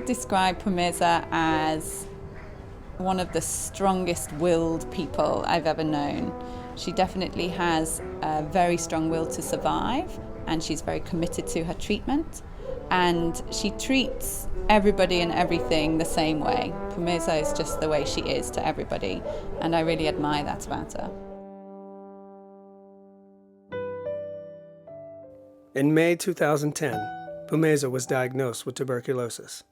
describe Phumeza as one of the strongest-willed people I've ever known. She definitely has a very strong will to survive, and she's very committed to her treatment, and she treats everybody and everything the same way. Phumeza is just the way she is to everybody, and I really admire that about her. In May 2010, Phumeza was diagnosed with tuberculosis.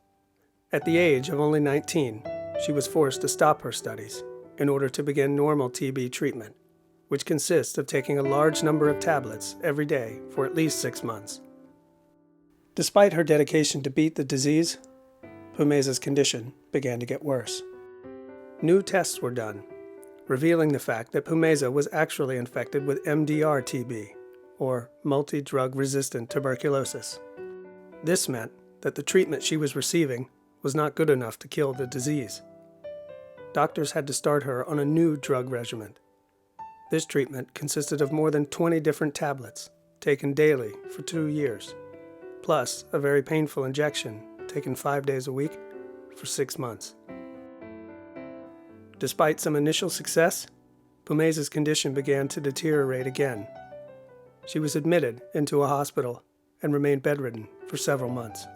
At the age of only 19, she was forced to stop her studies in order to begin normal TB treatment, which consists of taking a large number of tablets every day for at least 6 months. Despite her dedication to beat the disease, Phumeza's condition began to get worse. New tests were done, revealing the fact that Phumeza was actually infected with MDR-TB, or multi-drug-resistant tuberculosis. This meant that the treatment she was receiving was not good enough to kill the disease. Doctors had to start her on a new drug regimen. This treatment consisted of more than 20 different tablets, taken daily for 2 years, plus a very painful injection taken 5 days a week for 6 months. Despite some initial success, Phumeza's condition began to deteriorate again. She was admitted into a hospital and remained bedridden for several months.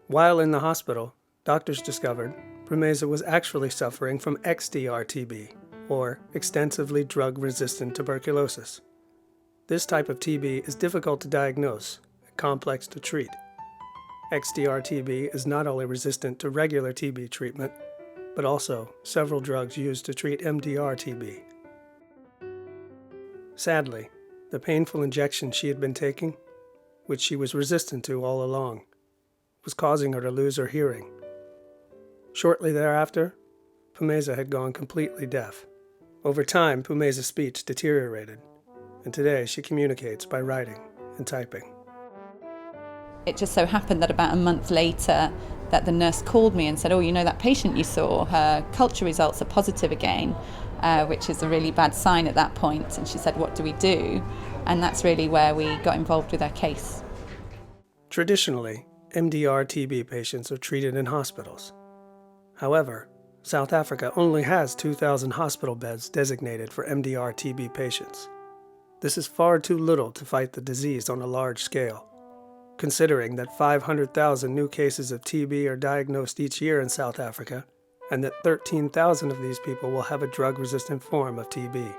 While in the hospital, doctors discovered Phumeza was actually suffering from XDR-TB, or extensively drug-resistant tuberculosis. This type of TB is difficult to diagnose and complex to treat. XDR-TB is not only resistant to regular TB treatment, but also several drugs used to treat MDR-TB. Sadly, the painful injection she had been taking, which she was resistant to all along, was causing her to lose her hearing. Shortly thereafter, Phumeza had gone completely deaf. Over time, Phumeza's speech deteriorated, and today she communicates by writing and typing. It just so happened that about a month later that the nurse called me and said, "Oh, you know that patient you saw, her culture results are positive again," which is a really bad sign at that point. And she said, "What do we do?" And that's really where we got involved with her case. Traditionally, MDR-TB patients are treated in hospitals. However, South Africa only has 2,000 hospital beds designated for MDR-TB patients. This is far too little to fight the disease on a large scale, considering that 500,000 new cases of TB are diagnosed each year in South Africa, and that 13,000 of these people will have a drug-resistant form of TB.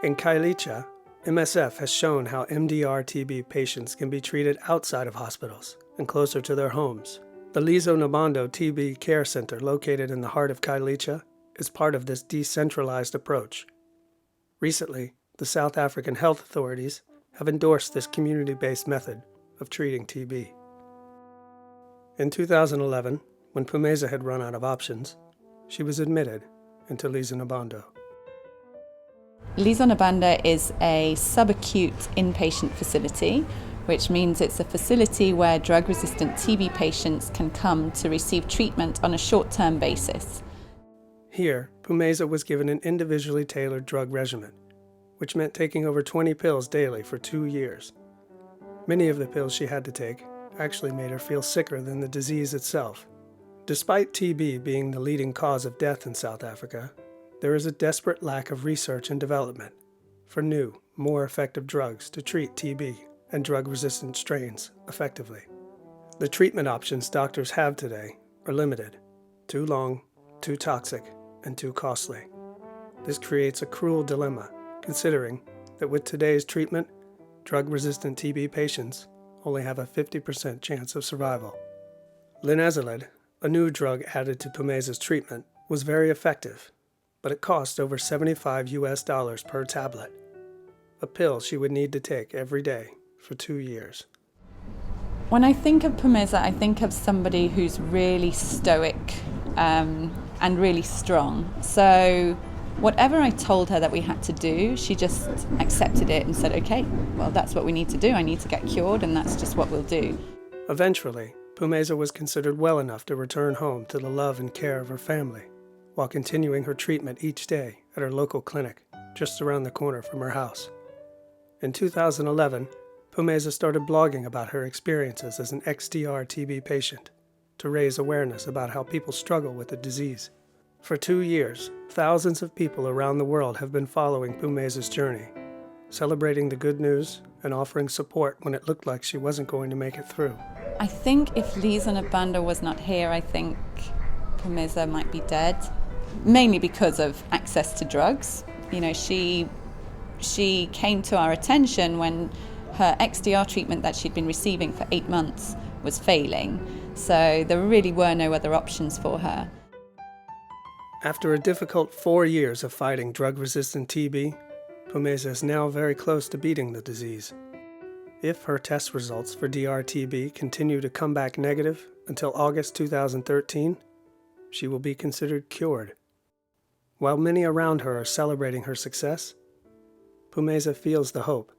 In Khayelitsha, MSF has shown how MDR-TB patients can be treated outside of hospitals and closer to their homes. The Lizo Nabando TB Care Center, located in the heart of Khayelitsha, is part of this decentralized approach. Recently, the South African health authorities have endorsed this community-based method of treating TB. In 2011, when Phumeza had run out of options, she was admitted into Lizo Nabando. Lizo Nabando is a subacute inpatient facility, which means it's a facility where drug-resistant TB patients can come to receive treatment on a short-term basis. Here, Phumeza was given an individually tailored drug regimen, which meant taking over 20 pills daily for 2 years. Many of the pills she had to take actually made her feel sicker than the disease itself. Despite TB being the leading cause of death in South Africa, there is a desperate lack of research and development for new, more effective drugs to treat TB and drug-resistant strains effectively. The treatment options doctors have today are limited, too long, too toxic, and too costly. This creates a cruel dilemma, considering that with today's treatment, drug-resistant TB patients only have a 50% chance of survival. Linezolid, a new drug added to Phumeza's treatment, was very effective, but it cost over $75 per tablet, a pill she would need to take every day for 2 years. When I think of Phumeza, I think of somebody who's really stoic and really strong. So whatever I told her that we had to do, she just accepted it and said, "Okay, well, that's what we need to do. I need to get cured, and that's just what we'll do." Eventually, Phumeza was considered well enough to return home to the love and care of her family, while continuing her treatment each day at her local clinic, just around the corner from her house. In 2011, Phumeza started blogging about her experiences as an XDR-TB patient. to raise awareness about how people struggle with the disease. For 2 years, thousands of people around the world have been following Phumeza's journey, celebrating the good news and offering support when it looked like she wasn't going to make it through. I think if Lisa Nabanda was not here, I think Phumeza might be dead, mainly because of access to drugs. You know, she came to our attention when her XDR treatment that she'd been receiving for 8 months was failing, so there really were no other options for her. After a difficult 4 years of fighting drug-resistant TB, Phumeza is now very close to beating the disease. If her test results for XDR-TB continue to come back negative until August 2013, she will be considered cured. While many around her are celebrating her success, Phumeza feels the hope,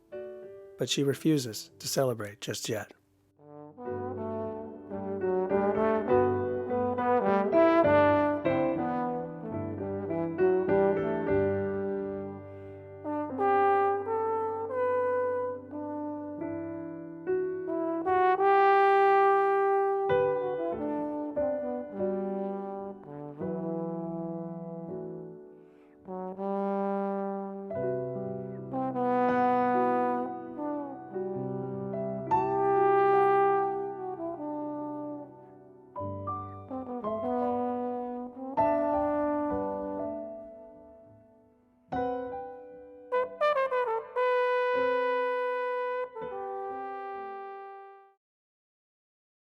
but she refuses to celebrate just yet.